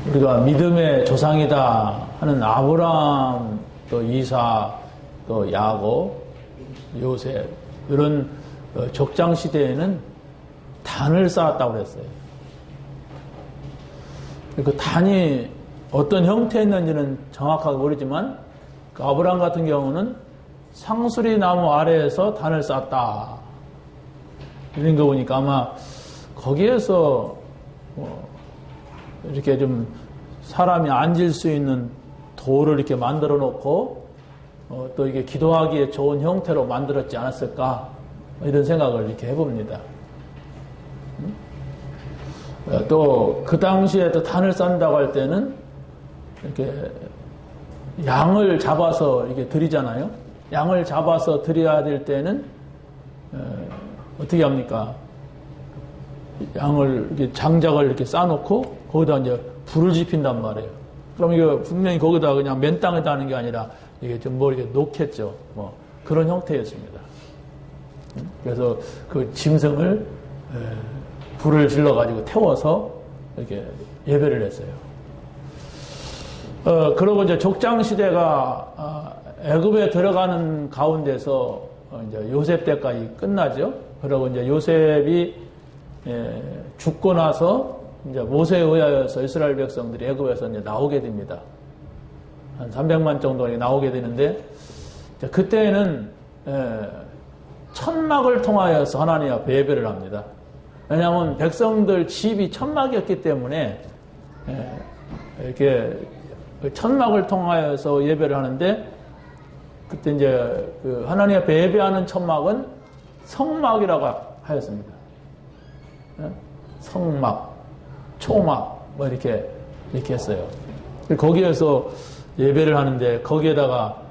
우리가 믿음의 조상이다 하는 아브라함, 또 이사, 또 야곱, 요셉 이런 족장 시대에는 단을 쌓았다고 그랬어요. 그 단이 어떤 형태였는지는 정확하게 모르지만 그 아브라함 같은 경우는 상수리 나무 아래에서 단을 쌓았다 이런 거 보니까 아마 거기에서 이렇게 좀 사람이 앉을 수 있는 돌을 이렇게 만들어 놓고 또 이게 기도하기에 좋은 형태로 만들었지 않았을까 이런 생각을 이렇게 해봅니다. 또 그 당시에 또 단을 쌓는다고 할 때는 이렇게 양을 잡아서 이렇게 드리잖아요. 양을 잡아서 드려야 될 때는 어떻게 합니까? 양을 이렇게 장작을 이렇게 쌓아놓고 거기다 이제 불을 지핀단 말이에요. 그럼 이거 분명히 거기다 그냥 맨 땅에다 하는 게 아니라 이게 좀 뭐 이렇게 놓겠죠. 뭐 그런 형태였습니다. 그래서 그 짐승을 불을 질러가지고 태워서 이렇게 예배를 했어요. 그러고 이제 족장 시대가 애굽에 들어가는 가운데서 이제 요셉 때까지 끝나죠. 그러고 이제 요셉이 죽고 나서 이제 모세에 의하여서 이스라엘 백성들이 애굽에서 이제 나오게 됩니다. 한 300만 정도 나오게 되는데 그때는 천막을 통하여서 하나님 앞에 예배를 합니다. 왜냐하면 백성들 집이 천막이었기 때문에 이렇게 천막을 통하여서 예배를 하는데 그때 이제 그 하나님 앞에 예배하는 천막은 성막이라고 하였습니다. 성막, 초막 뭐 이렇게 했어요. 거기에서 예배를 하는데 거기에다가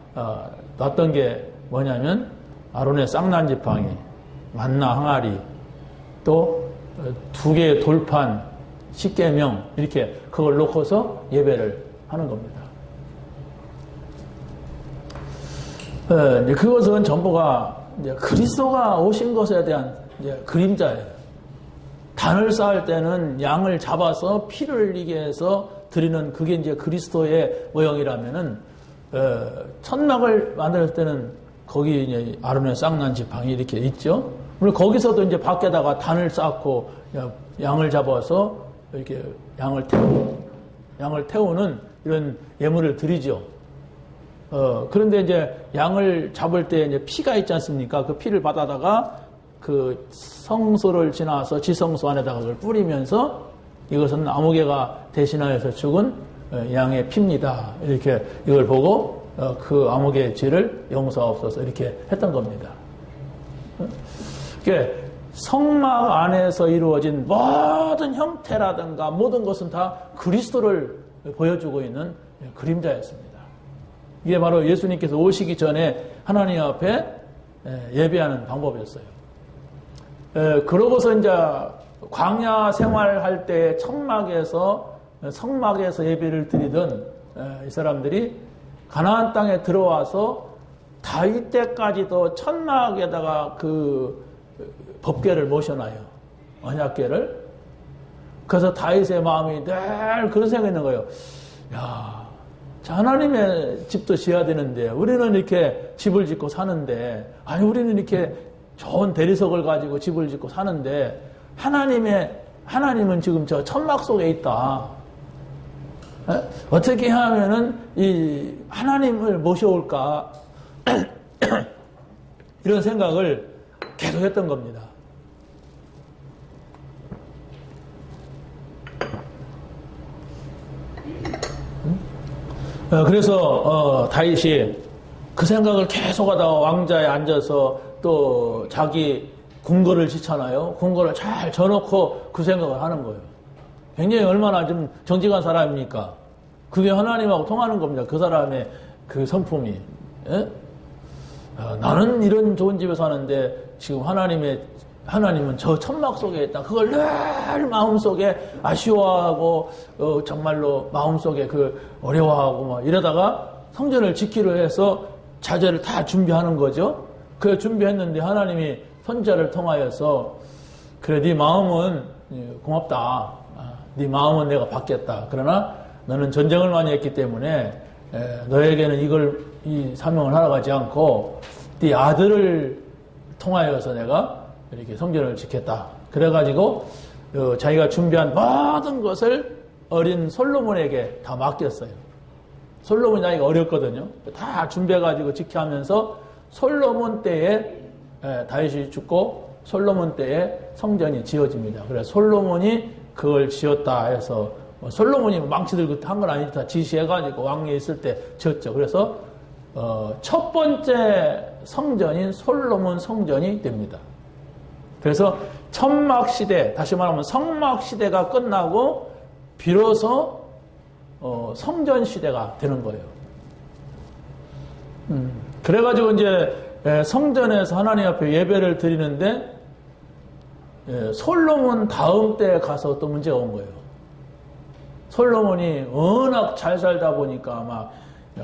놨던 게 뭐냐면 아론의 쌍난 지팡이, 만나 항아리, 또 2개의 돌판, 십계명 이렇게 그걸 놓고서 예배를 하는 겁니다. 그것은 전부가 이제 그리스도가 오신 것에 대한 이제 그림자예요. 단을 쌓을 때는 양을 잡아서 피를 흘리게 해서 드리는 그게 이제 그리스도의 모형이라면은 천막을 만들 때는 거기 이제 아론의 쌍난 지팡이 이렇게 있죠. 물론 거기서도 이제 밖에다가 단을 쌓고 양을 잡아서 이렇게 양을 태우는 이런 예물을 드리죠. 그런데 이제 양을 잡을 때 이제 피가 있지 않습니까? 그 피를 받아다가 그 성소를 지나서 지성소 안에다가 그걸 뿌리면서 이것은 아무개가 대신하여서 죽은 양의 피입니다. 이렇게 이걸 보고 그 아무개의 죄를 용서하옵소서 이렇게 했던 겁니다. 성막 안에서 이루어진 모든 형태라든가 모든 것은 다 그리스도를 보여주고 있는 그림자였습니다. 이게 바로 예수님께서 오시기 전에 하나님 앞에 예배하는 방법이었어요. 그러고서 이제 광야 생활할 때 성막에서 예배를 드리던 이 사람들이 가나안 땅에 들어와서 다윗 때까지도 천막에다가 그 법궤를 모셔놔요. 언약궤를. 그래서 다윗의 마음이 늘 그런 생각이 있는 거예요. 야, 하나님의 집도 지어야 되는데 우리는 이렇게 집을 짓고 사는데 아니 우리는 이렇게 좋은 대리석을 가지고 집을 짓고 사는데 하나님은 지금 저 천막 속에 있다. 어떻게 하면은 이 하나님을 모셔올까 이런 생각을 계속 했던 겁니다. 그래서 다윗이 그 생각을 계속하다가 왕자에 앉아서 또 자기 궁궐을 짓잖아요. 궁궐을 잘 져놓고 그 생각을 하는 거예요. 굉장히 얼마나 좀 정직한 사람입니까? 그게 하나님하고 통하는 겁니다. 그 사람의 그 성품이. 나는 이런 좋은 집에 사는데 지금 하나님은 저 천막 속에 있다. 그걸 늘 마음속에 아쉬워하고 정말로 마음속에 그 어려워하고 막 이러다가 성전을 짓기로 해서 자재를 다 준비하는 거죠. 그 준비했는데 하나님이 선자를 통하여서 그래 네 마음은 고맙다. 네 마음은 내가 받겠다. 그러나 너는 전쟁을 많이 했기 때문에 너에게는 이 사명을 하러가지 않고 네 아들을 통하여서 내가 이렇게 성전을 짓겠다. 그래가지고 자기가 준비한 모든 것을 어린 솔로몬에게 다 맡겼어요. 솔로몬이 나이가 어렸거든요. 다 준비해가지고 지켜 하면서 솔로몬 때에 다윗이 죽고 솔로몬 때에 성전이 지어집니다. 그래서 솔로몬이 그걸 지었다 해서 솔로몬이 망치 들고 한 건 아니지. 다 지시해가지고 왕위에 있을 때 지었죠. 그래서 첫 번째 성전인 솔로몬 성전이 됩니다. 그래서 천막시대, 다시 말하면 성막시대가 끝나고 비로소 성전시대가 되는 거예요. 그래가지고 이제 성전에서 하나님 앞에 예배를 드리는데 솔로몬 다음 때에 가서 또 문제가 온 거예요. 솔로몬이 워낙 잘 살다 보니까 막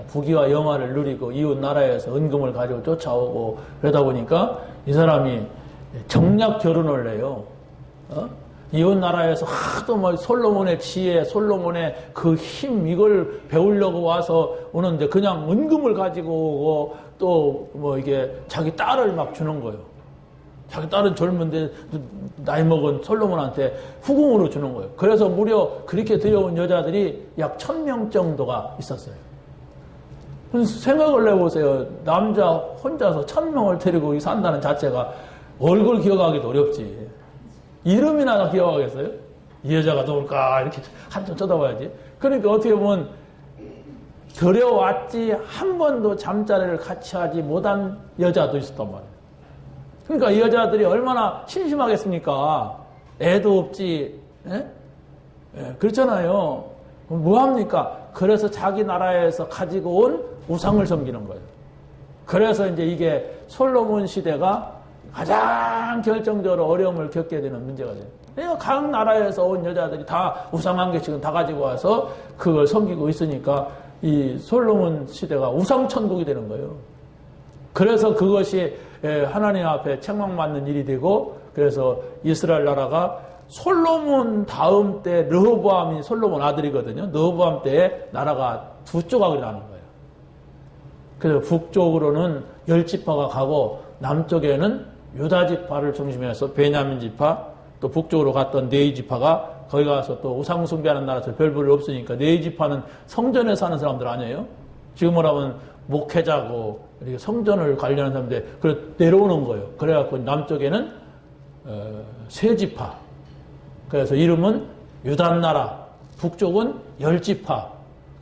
부귀와 영화를 누리고 이웃 나라에서 은금을 가지고 쫓아오고 그러다 보니까 이 사람이 정략 결혼을 해요. 이웃 나라에서 하도 뭐 솔로몬의 지혜, 솔로몬의 그 힘 이걸 배우려고 와서 오는데 그냥 은금을 가지고 오고 또 뭐 이게 자기 딸을 막 주는 거예요. 자기 딸은 젊은데 나이 먹은 솔로몬한테 후궁으로 주는 거예요. 그래서 무려 그렇게 들여온 여자들이 약 1000명 정도가 있었어요. 생각을 해보세요. 남자 혼자서 1000명을 데리고 산다는 자체가 얼굴 기억하기도 어렵지. 이름이나 기억하겠어요? 이 여자가 누굴까? 이렇게 한참 쳐다봐야지. 그러니까 어떻게 보면 들여왔지 한 번도 잠자리를 같이 하지 못한 여자도 있었단 말이에요. 그러니까 이 여자들이 얼마나 심심하겠습니까? 애도 없지. 그렇잖아요. 뭐합니까? 그래서 자기 나라에서 가지고 온 우상을 섬기는 거예요. 그래서 이제 이게 솔로몬 시대가 가장 결정적으로 어려움을 겪게 되는 문제가 돼요. 그러니까 각 나라에서 온 여자들이 다 우상 한 개씩은 다 가지고 와서 그걸 섬기고 있으니까 이 솔로몬 시대가 우상천국이 되는 거예요. 그래서 그것이 하나님 앞에 책망받는 일이 되고 그래서 이스라엘 나라가 솔로몬 다음 때 르호보암이 솔로몬 아들이거든요. 르호보암 때에 나라가 두 조각이 나는 거예요. 그래서 북쪽으로는 10지파가 가고 남쪽에는 유다 지파를 중심해서 베냐민 지파 또 북쪽으로 갔던 네이 지파가 거기 가서 또 우상 숭배하는 나라에서 별 볼일 없으니까 네이 지파는 성전에 사는 사람들 아니에요? 지금으로 하면 목회자고 이렇게 성전을 관리하는 사람들 그래 내려오는 거예요. 그래갖고 남쪽에는 세 지파 그래서 이름은 유다 나라 북쪽은 10지파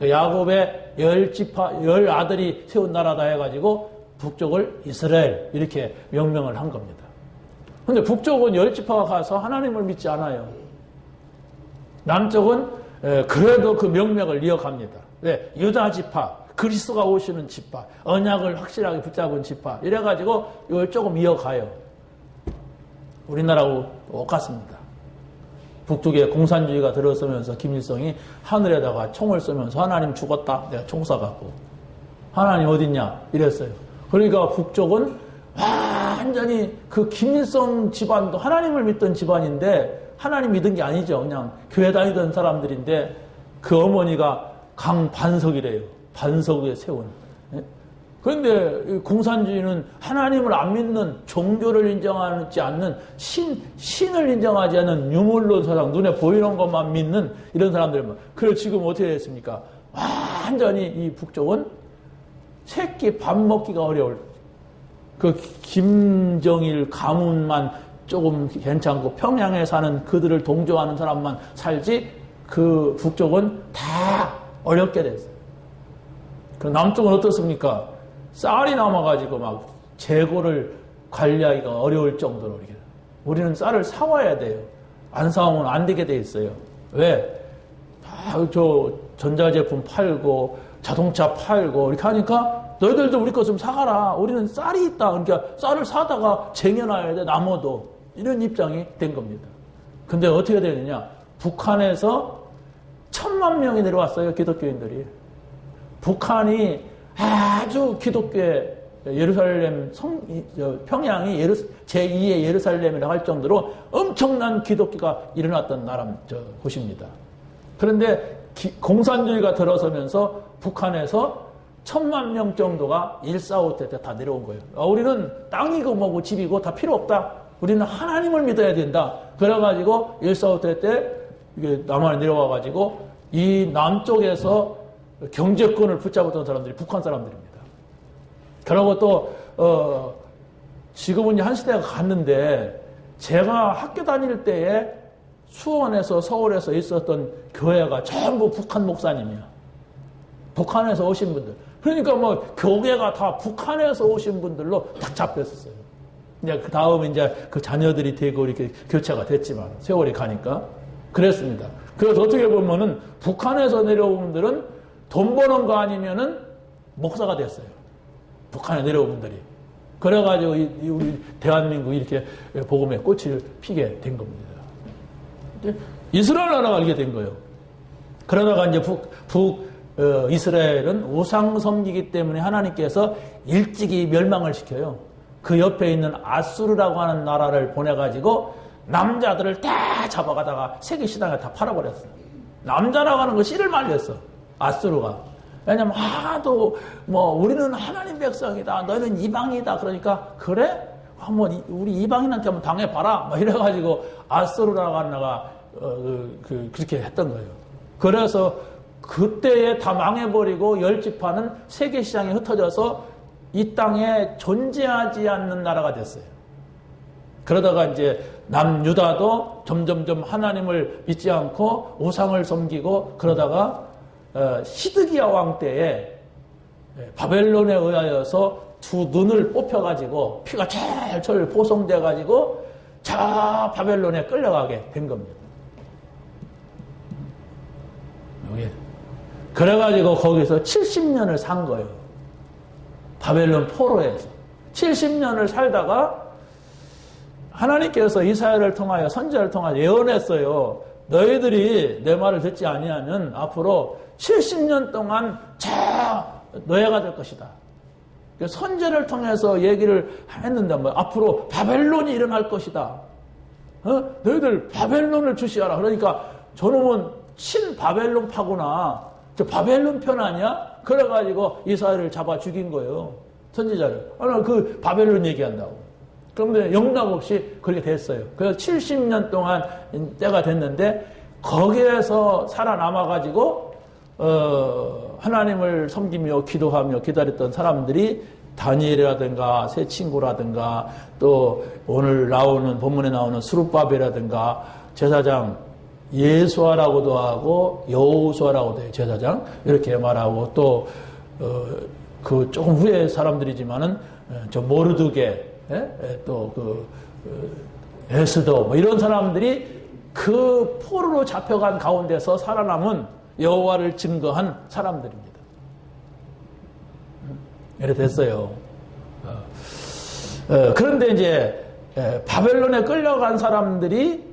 야곱의 10지파 10아들이 세운 나라다 해가지고 북쪽을 이스라엘 이렇게 명명을 한 겁니다. 근데 북쪽은 10지파가 가서 하나님을 믿지 않아요. 남쪽은 그래도 그 명맥을 이어갑니다. 왜? 유다 지파, 그리스도가 오시는 지파, 언약을 확실하게 붙잡은 지파 이래가지고 이걸 조금 이어가요. 우리나라하고 똑같습니다. 북쪽에 공산주의가 들어서면서 김일성이 하늘에다가 총을 쏘면서 하나님 죽었다. 내가 총 쏴갖고 하나님 어딨냐 이랬어요. 그러니까 북쪽은 완전히 그 김일성 집안도 하나님을 믿던 집안인데 하나님 믿은 게 아니죠. 그냥 교회 다니던 사람들인데 그 어머니가 강반석이래요. 반석 위에 세운. 그런데 공산주의는 하나님을 안 믿는 종교를 인정하지 않는 신을 인정하지 않는 유물론 사상 눈에 보이는 것만 믿는 이런 사람들만. 그래서 지금 어떻게 됐습니까? 완전히 이 북쪽은 새끼 밥 먹기가 어려울. 그 김정일 가문만 조금 괜찮고 평양에 사는 그들을 동조하는 사람만 살지 그 북쪽은 다 어렵게 됐어요. 그 남쪽은 어떻습니까? 쌀이 남아가지고 막 재고를 관리하기가 어려울 정도로 이렇게. 우리는 쌀을 사와야 돼요. 안 사오면 안 되게 돼 있어요. 왜? 다 저 전자제품 팔고 자동차 팔고 이렇게 하니까 너희들도 우리 것 좀 사가라. 우리는 쌀이 있다. 그러니까 쌀을 사다가 쟁여놔야 돼. 남아도. 이런 입장이 된 겁니다. 근데 어떻게 되느냐. 북한에서 1000만 명이 내려왔어요. 기독교인들이. 북한이 아주 기독교에 예루살렘 평양이 제2의 예루살렘이라고 할 정도로 엄청난 기독교가 일어났던 곳입니다. 그런데 공산주의가 들어서면서 북한에서 1,000만 명 정도가 1.45 때 다 내려온 거예요. 우리는 땅이고 뭐고 집이고 다 필요 없다. 우리는 하나님을 믿어야 된다. 그래가지고 1.45 때 이게 남한에 내려와가지고 이 남쪽에서 경제권을 붙잡았던 사람들이 북한 사람들입니다. 그리고 또 지금은 한 시대가 갔는데 제가 학교 다닐 때에 수원에서 서울에서 있었던 교회가 전부 북한 목사님이야. 북한에서 오신 분들. 그러니까 뭐 교계가 다 북한에서 오신 분들로 딱 잡혔었어요. 이제 그 다음에 이제 그 자녀들이 되고 이렇게 교체가 됐지만 세월이 가니까 그랬습니다. 그래서 어떻게 보면은 북한에서 내려온 분들은 돈 버는 거 아니면은 목사가 됐어요. 북한에 내려온 분들이. 그래가지고 우리 대한민국이 이렇게 복음의 꽃을 피게 된 겁니다. 이스라엘 나라가 알게 된 거예요. 그러다가 이제 이스라엘은 우상 섬기기 때문에 하나님께서 일찍이 멸망을 시켜요. 그 옆에 있는 아수르라고 하는 나라를 보내가지고 남자들을 다 잡아가다가 세계 시장에 다 팔아버렸어요. 남자라고 하는 거 씨를 말렸어. 아수르가. 왜냐면 하도 뭐 우리는 하나님 백성이다. 너희는 이방이다. 그러니까 그래? 한번 우리 이방인한테 한번 당해봐라. 막 이래가지고 아수르라고 하는 나라가 그렇게 했던 거예요. 그래서 그때에 다 망해버리고 열지파는 세계 시장에 흩어져서 이 땅에 존재하지 않는 나라가 됐어요. 그러다가 이제 남유다도 점점점 하나님을 믿지 않고 우상을 섬기고 그러다가 시드기야 왕 때에 바벨론에 의하여서 두 눈을 뽑혀가지고 피가 철철 포송돼가지고 저 바벨론에 끌려가게 된 겁니다. 여기. 그래가지고 거기서 70년을 산 거예요. 바벨론 포로에서. 70년을 살다가 하나님께서 이사야를 통하여 선지자를 통하여 예언했어요. 너희들이 내 말을 듣지 아니하면 앞으로 70년 동안 노예가 될 것이다. 선지자를 통해서 얘기를 했는데 뭐 앞으로 바벨론이 일어날 것이다. 너희들 바벨론을 주시하라. 그러니까 저놈은 친바벨론 파구나. 저 바벨론 편 아니야? 그래가지고 이스라엘을 잡아 죽인 거예요. 선지자를. 그 바벨론 얘기한다고. 그런데 영락없이 그렇게 됐어요. 그래서 70년 동안 때가 됐는데 거기에서 살아남아가지고 하나님을 섬기며 기도하며 기다렸던 사람들이 다니엘이라든가 새 친구라든가 또 오늘 나오는 본문에 나오는 스룹바벨이라든가 제사장 예수아라고도 하고 여호수아라고도 해요. 제사장 이렇게 말하고 또 그 조금 후에 사람들이지만은 저 모르드게 또 에스더 뭐 이런 사람들이 그 포로로 잡혀간 가운데서 살아남은 여호와를 증거한 사람들입니다. 이렇게 됐어요. 그런데 이제 바벨론에 끌려간 사람들이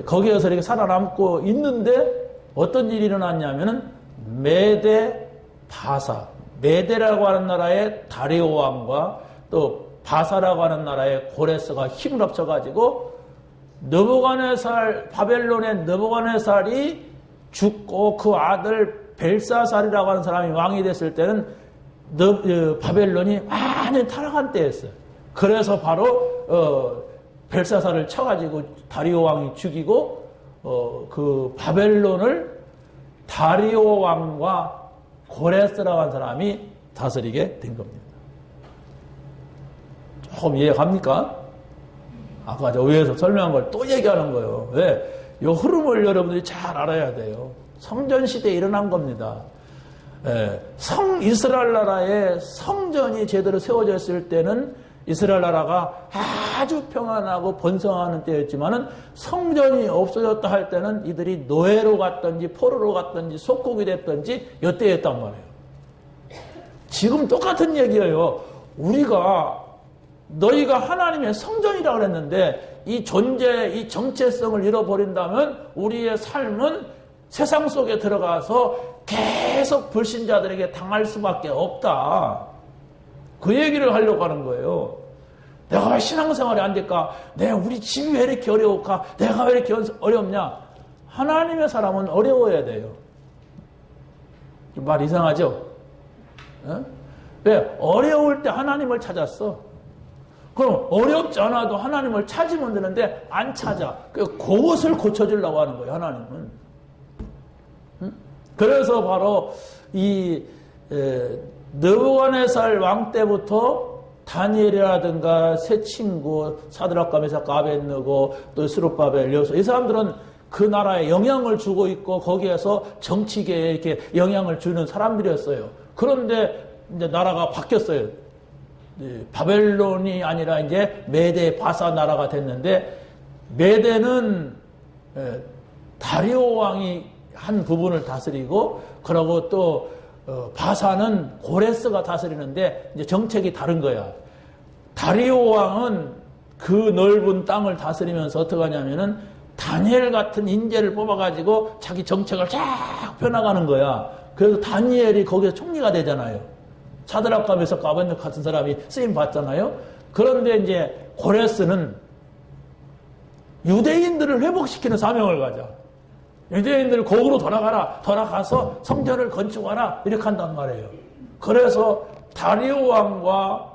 거기에서 이렇게 살아남고 있는데 어떤 일이 일어났냐면은 메데 바사, 메데라고 하는 나라의 다리오 왕과 또 바사라고 하는 나라의 고레스가 힘을 합쳐가지고 바벨론의 느부갓네살이 죽고 그 아들 벨사살이라고 하는 사람이 왕이 됐을 때는 바벨론이 완전히 타락한 때였어요. 그래서 바로 벨사살을 쳐가지고 다리오 왕이 죽이고 그 바벨론을 다리오 왕과 고레스라고 하는 사람이 다스리게 된 겁니다. 조금 이해갑니까? 아까 저 위에서 설명한 걸 또 얘기하는 거예요. 왜? 이 흐름을 여러분들이 잘 알아야 돼요. 성전 시대에 일어난 겁니다. 이스라엘 나라의 성전이 제대로 세워졌을 때는 이스라엘 나라가 아주 평안하고 번성하는 때였지만은 성전이 없어졌다 할 때는 이들이 노예로 갔든지 포로로 갔든지 속국이 됐든지 이때였단 말이에요. 지금 똑같은 얘기예요. 너희가 하나님의 성전이라고 그랬는데 이 존재, 이 정체성을 잃어버린다면 우리의 삶은 세상 속에 들어가서 계속 불신자들에게 당할 수밖에 없다. 그 얘기를 하려고 하는 거예요. 내가 왜 신앙생활이 안 될까? 우리 집이 왜 이렇게 어려울까? 내가 왜 이렇게 어렵냐? 하나님의 사람은 어려워야 돼요. 말 이상하죠? 왜? 어려울 때 하나님을 찾았어. 그럼 어렵지 않아도 하나님을 찾으면 되는데 안 찾아. 그것을 고쳐주려고 하는 거예요, 하나님은. 그래서 바로 이 느부갓네살 왕 때부터 다니엘이라든가 세 친구 사드락과 메삭과 아벳느고 또 스룹바벨 여호수아 이 사람들은 그 나라에 영향을 주고 있고 거기에서 정치계에 이렇게 영향을 주는 사람들이었어요. 그런데 이제 나라가 바뀌었어요. 바벨론이 아니라 이제 메데 바사 나라가 됐는데 메데는 다리오 왕이 한 부분을 다스리고 그러고 또 바사는 고레스가 다스리는데 이제 정책이 다른 거야. 다리오 왕은 그 넓은 땅을 다스리면서 어떻게 하냐면은 다니엘 같은 인재를 뽑아가지고 자기 정책을 쫙 펴나가는 거야. 그래서 다니엘이 거기서 총리가 되잖아요. 사드락과 메삭과 아벳느고 같은 사람이 쓰임 받잖아요. 그런데 이제 고레스는 유대인들을 회복시키는 사명을 가져. 유대인들 거기로 돌아가서 성전을 건축하라 이렇게 한단 말이에요. 그래서 다리오 왕과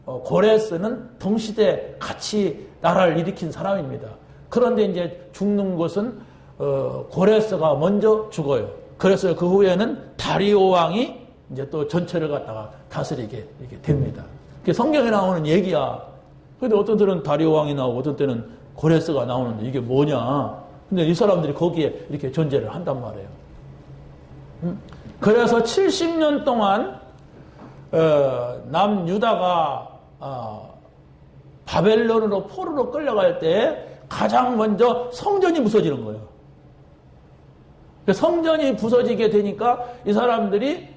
고레스는 동시대 같이 나라를 일으킨 사람입니다. 그런데 이제 죽는 것은 고레스가 먼저 죽어요. 그래서 그 후에는 다리오 왕이 이제 또 전체를 갖다가 다스리게 이렇게 됩니다. 그게 성경에 나오는 얘기야. 근데 어떤 때는 다리오 왕이 나오고 어떤 때는 고레스가 나오는데 이게 뭐냐? 근데 이 사람들이 거기에 이렇게 존재를 한단 말이에요. 그래서 70년 동안 남유다가 바벨론으로 포로로 끌려갈 때 가장 먼저 성전이 부서지는 거예요. 성전이 부서지게 되니까 이 사람들이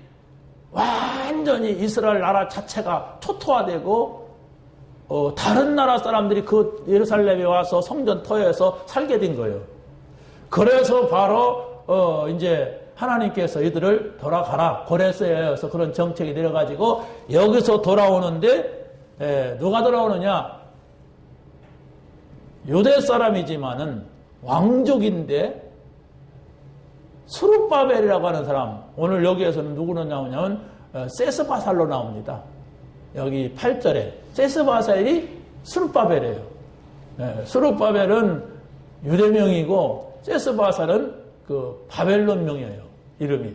완전히 이스라엘 나라 자체가 초토화되고 다른 나라 사람들이 그 예루살렘에 와서 성전 터에서 살게 된 거예요. 그래서 바로 이제 하나님께서 이들을 돌아가라 고레스에서 그런 정책이 내려가지고 여기서 돌아오는데 누가 돌아오느냐? 유대 사람이지만은 왕족인데 스룹바벨이라고 하는 사람, 오늘 여기에서는 누구로 나오냐면 세스바살로 나옵니다. 여기 8절에 세스바살이 스룹바벨이에요. 스룹바벨은 유대명이고 세스바살은 그 바벨론명이에요. 이름이.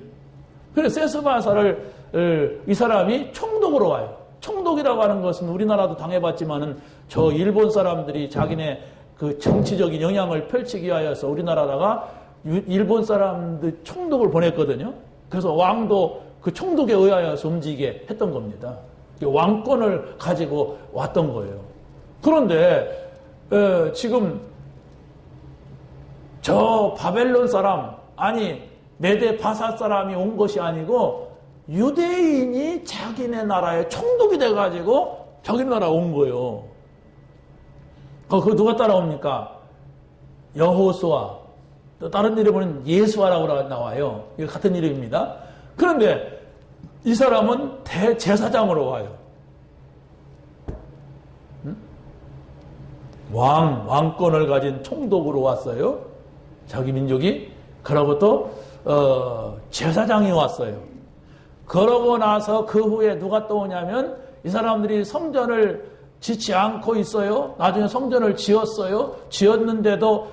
그래서 세스바살을 이 사람이 총독으로 와요. 총독이라고 하는 것은 우리나라도 당해봤지만은 저 일본 사람들이 자기네 그 정치적인 영향을 펼치기 위하여서 우리나라다가 일본 사람들 총독을 보냈거든요. 그래서 왕도 그 총독에 의하여서 움직이게 했던 겁니다. 왕권을 가지고 왔던 거예요. 그런데 지금 저 바벨론 사람 아니 메데 바사 사람이 온 것이 아니고 유대인이 자기네 나라의 총독이 돼가지고 자기네 나라에 온 거예요. 그거 누가 따라옵니까? 여호수아. 또 다른 이름은 예수아라고 나와요. 이거 같은 이름입니다. 그런데 이 사람은 대제사장으로 와요. 왕권을 가진 총독으로 왔어요. 자기 민족이. 그러고 또 제사장이 왔어요. 그러고 나서 그 후에 누가 또 오냐면 이 사람들이 성전을 짓지 않고 있어요. 나중에 성전을 지었어요. 지었는데도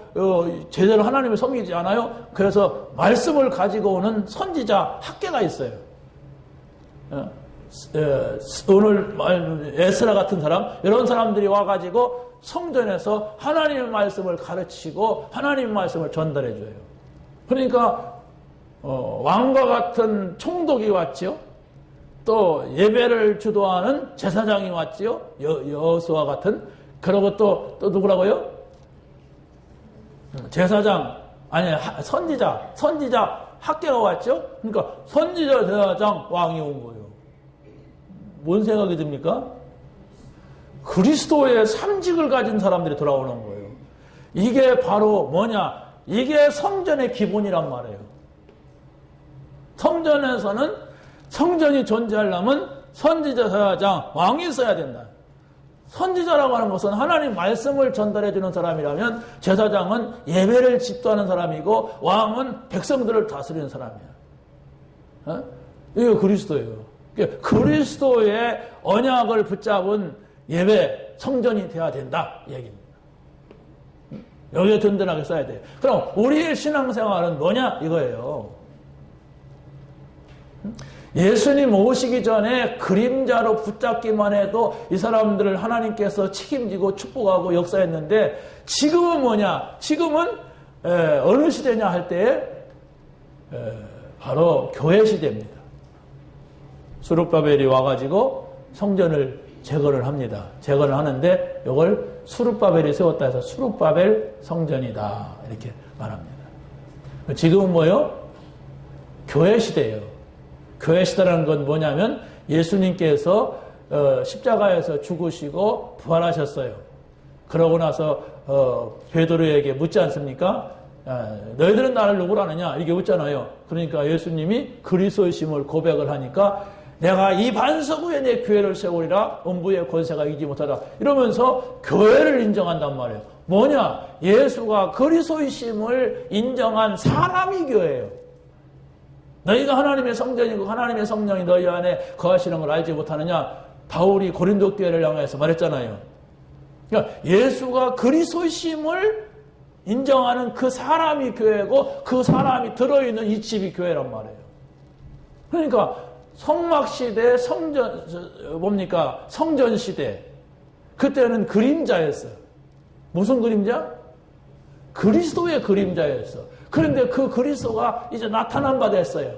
제대로 하나님을 섬기지 않아요. 그래서 말씀을 가지고 오는 선지자 학계가 있어요. 오늘 에스라 같은 사람, 이런 사람들이 와가지고 성전에서 하나님의 말씀을 가르치고 하나님의 말씀을 전달해줘요. 그러니까 왕과 같은 총독이 왔죠. 또 예배를 주도하는 제사장이 왔지요. 여호수아 같은. 그리고 또 누구라고요? 제사장 아니 선지자 학계가 왔죠. 그러니까 선지자 제사장 왕이 온 거예요. 뭔 생각이 듭니까? 그리스도의 삼직을 가진 사람들이 돌아오는 거예요. 이게 바로 뭐냐? 이게 성전의 기본이란 말이에요. 성전에서는 성전이 존재하려면 선지자, 사장, 왕이 있어야 된다. 선지자라고 하는 것은 하나님 말씀을 전달해 주는 사람이라면 제사장은 예배를 집도하는 사람이고 왕은 백성들을 다스리는 사람이야. 이게 그리스도예요. 그리스도의 언약을 붙잡은 예배, 성전이 돼야 된다 이 얘기입니다. 여기에 든든하게 써야 돼요. 그럼 우리의 신앙생활은 뭐냐 이거예요. 예수님 오시기 전에 그림자로 붙잡기만 해도 이 사람들을 하나님께서 책임지고 축복하고 역사했는데 지금은 뭐냐? 지금은 어느 시대냐 할 때에 바로 교회 시대입니다. 수룹바벨이 와가지고 성전을 재건을 합니다. 재건을 하는데 이걸 수룹바벨이 세웠다 해서 수룹바벨 성전이다 이렇게 말합니다. 지금은 뭐예요? 교회 시대예요. 교회 시대라는 건 뭐냐면 예수님께서 십자가에서 죽으시고 부활하셨어요. 그러고 나서 베드로에게 묻지 않습니까? 너희들은 나를 누구로 아느냐? 이렇게 묻잖아요. 그러니까 예수님이 그리스도이심을 고백을 하니까 내가 이 반석 위에 내 교회를 세우리라 음부의 권세가 이기지 못하다. 이러면서 교회를 인정한단 말이에요. 뭐냐? 예수가 그리스도이심을 인정한 사람이 교회예요. 너희가 하나님의 성전이고 하나님의 성령이 너희 안에 거하시는 걸 알지 못하느냐? 바울이 고린도 교회를 향해서 말했잖아요. 그러니까 예수가 그리스도이심을 인정하는 그 사람이 교회고 그 사람이 들어있는 이 집이 교회란 말이에요. 그러니까 성막시대, 성전 시대. 그때는 그림자였어요. 무슨 그림자? 그리스도의 그림자였어. 그런데 그 그리스도가 이제 나타난 바 됐어요.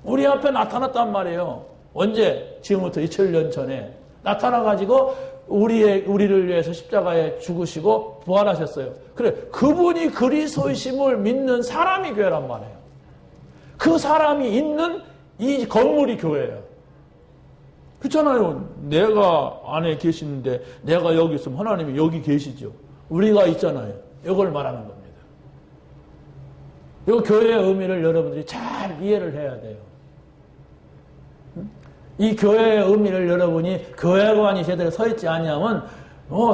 우리 앞에 나타났단 말이에요. 언제? 지금부터 2000년 전에 나타나가지고 우리를 위해서 십자가에 죽으시고 부활하셨어요. 그래, 그분이 그리스도이심을 믿는 사람이 교회란 말이에요. 그 사람이 있는 이 건물이 교회예요. 그렇잖아요. 내가 안에 계시는데 내가 여기 있으면 하나님이 여기 계시죠. 우리가 있잖아요. 이걸 말하는 겁니다. 이 교회의 의미를 여러분들이 잘 이해를 해야 돼요. 이 교회의 의미를 여러분이 교회관이 제대로 서 있지 않냐면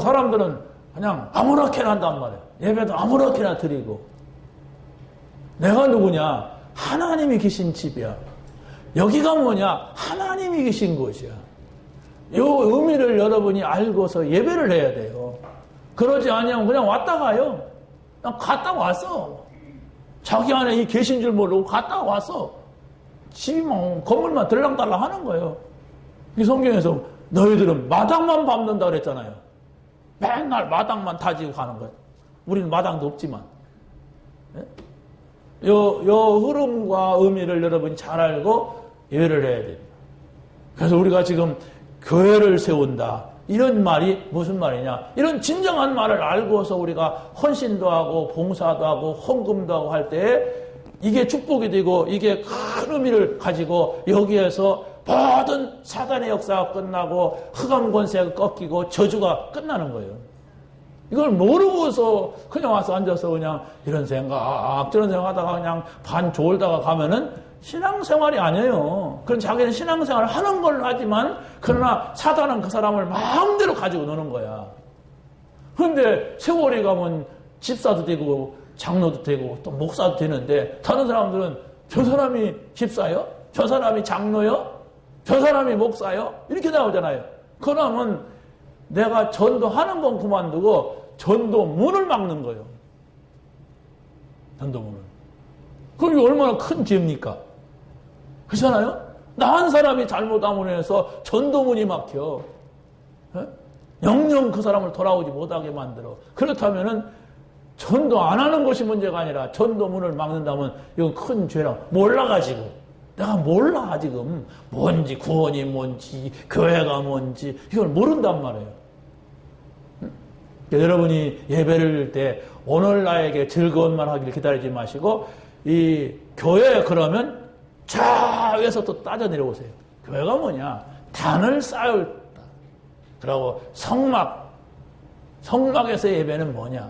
사람들은 그냥 아무렇게나 한단 말이에요. 예배도 아무렇게나 드리고. 내가 누구냐? 하나님이 계신 집이야. 여기가 뭐냐? 하나님이 계신 곳이야. 이 의미를 여러분이 알고서 예배를 해야 돼요. 그러지 않으면 그냥 왔다 가요. 그냥 갔다 왔어. 자기 안에 이 계신 줄 모르고 갔다 왔어. 집이만 건물만 들랑달랑 하는 거예요. 이 성경에서 너희들은 마당만 밟는다 그랬잖아요. 맨날 마당만 다지고 가는 거예요. 우리는 마당도 없지만. 요 흐름과 의미를 여러분이 잘 알고 예배를 해야 됩니다. 그래서 우리가 지금 교회를 세운다. 이런 말이 무슨 말이냐? 이런 진정한 말을 알고서 우리가 헌신도 하고 봉사도 하고 헌금도 하고 할 때 이게 축복이 되고 이게 큰 의미를 가지고 여기에서 모든 사단의 역사가 끝나고 흑암 권세가 꺾이고 저주가 끝나는 거예요. 이걸 모르고서 그냥 와서 앉아서 그냥 이런 생각 저런 생각 하다가 그냥 반 졸다가 가면은 신앙생활이 아니에요. 그럼 자기는 신앙생활을 하는 걸로 하지만 그러나 사단은 그 사람을 마음대로 가지고 노는 거야. 그런데 세월이 가면 집사도 되고 장로도 되고 또 목사도 되는데 다른 사람들은 저 사람이 집사요? 저 사람이 장로요? 저 사람이 목사요? 이렇게 나오잖아요. 그러면 내가 전도하는 건 그만두고 전도문을 막는 거예요. 전도문을. 그럼 이게 얼마나 큰 죄입니까? 그렇잖아요? 나 한 사람이 잘못함으로 해서 전도문이 막혀. 영영 그 사람을 돌아오지 못하게 만들어. 그렇다면은 전도 안 하는 것이 문제가 아니라 전도문을 막는다면 이건 큰 죄라. 몰라가지고. 내가 몰라 지금. 뭔지 구원이 뭔지 교회가 뭔지 이걸 모른단 말이에요. 여러분이 예배를 드릴 때 오늘 나에게 즐거운만 하기를 기다리지 마시고 이 교회 그러면 저 위에서 또 따져 내려오세요. 교회가 뭐냐? 단을 쌓을 그리고 성막에서 예배는 뭐냐?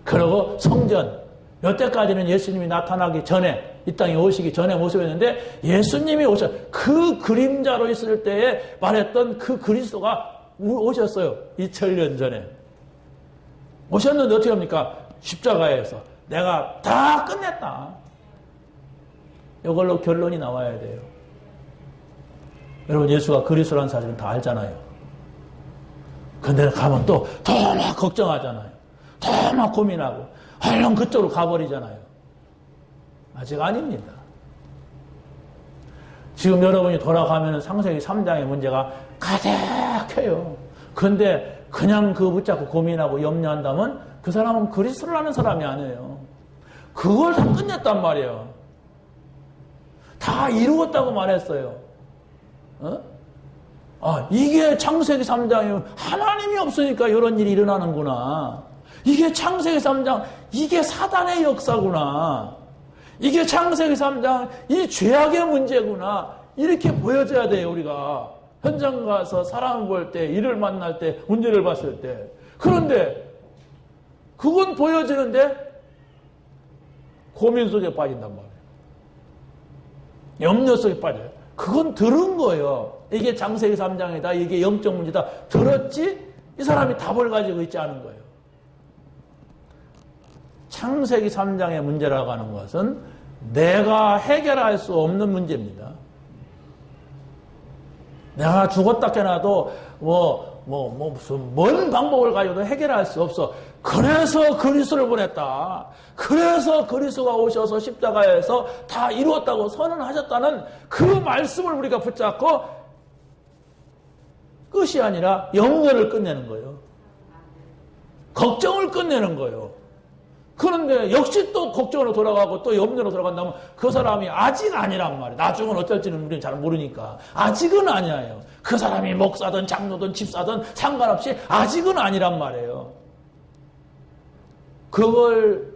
그리고 성전 여태까지는 예수님이 나타나기 전에, 이 땅에 오시기 전에 모습이었는데 예수님이 그 그림자로 있을 때에 말했던 그 그리스도가 오셨어요. 2000년 전에. 오셨는데 어떻게 합니까? 십자가에서 내가 다 끝냈다. 이걸로 결론이 나와야 돼요. 여러분, 예수가 그리스도라는 사실은 다 알잖아요. 근데 가면 또 더 막 걱정하잖아요. 더 막 고민하고 얼른 그쪽으로 가버리잖아요. 아직 아닙니다. 지금 여러분이 돌아가면 창세기 3장의 문제가 가득해요. 그런데 그냥 그 붙잡고 고민하고 염려한다면 그 사람은 그리스도를 아는 사람이 아니에요. 그걸 다 끝냈단 말이에요. 다 이루었다고 말했어요. 이게 창세기 3장이면 하나님이 없으니까 이런 일이 일어나는구나. 이게 창세기 3장, 이게 사단의 역사구나. 이게 창세기 3장, 이 죄악의 문제구나. 이렇게 보여줘야 돼요, 우리가. 현장 가서 사람을 볼 때, 일을 만날 때, 문제를 봤을 때. 그런데, 그건 보여지는데, 고민 속에 빠진단 말이에요. 염려 속에 빠져요. 그건 들은 거예요. 이게 창세기 3장이다. 이게 영적 문제다. 들었지? 이 사람이 답을 가지고 있지 않은 거예요. 창세기 3장의 문제라고 하는 것은 내가 해결할 수 없는 문제입니다. 내가 죽었다 깨나도 무슨 뭔 방법을 가지고도 해결할 수 없어. 그래서 그리스도를 보냈다. 그래서 그리스도가 오셔서 십자가에서 다 이루었다고 선언하셨다는 그 말씀을 우리가 붙잡고 끝이 아니라 염려를 끝내는 거예요. 걱정을 끝내는 거예요. 그런데 역시 또 걱정으로 돌아가고 또 염려로 돌아간다면 그 사람이 아직 아니란 말이에요. 나중은 어쩔지는 우리는 잘 모르니까. 아직은 아니에요. 그 사람이 목사든 장로든 집사든 상관없이 아직은 아니란 말이에요. 그걸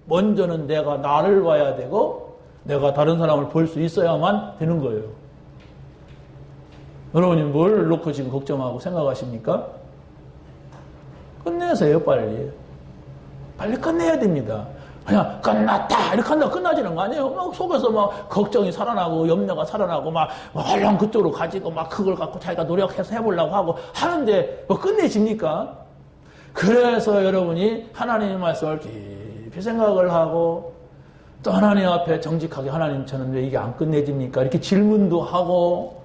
먼저는 내가 나를 봐야 되고 내가 다른 사람을 볼 수 있어야만 되는 거예요. 여러분이 뭘 놓고 지금 걱정하고 생각하십니까? 끝내세요, 빨리. 빨리 끝내야 됩니다. 그냥 끝났다 이렇게 한다고 끝나지는 거 아니에요. 막 속에서 막 걱정이 살아나고 염려가 살아나고 막 얼른 그쪽으로 가지고 막 그걸 갖고 자기가 노력해서 해보려고 하고 하는데 뭐 끝내집니까? 그래서 여러분이 하나님의 말씀을 깊이 생각을 하고 또 하나님 앞에 정직하게 하나님 저는 왜 이게 안 끝내집니까? 이렇게 질문도 하고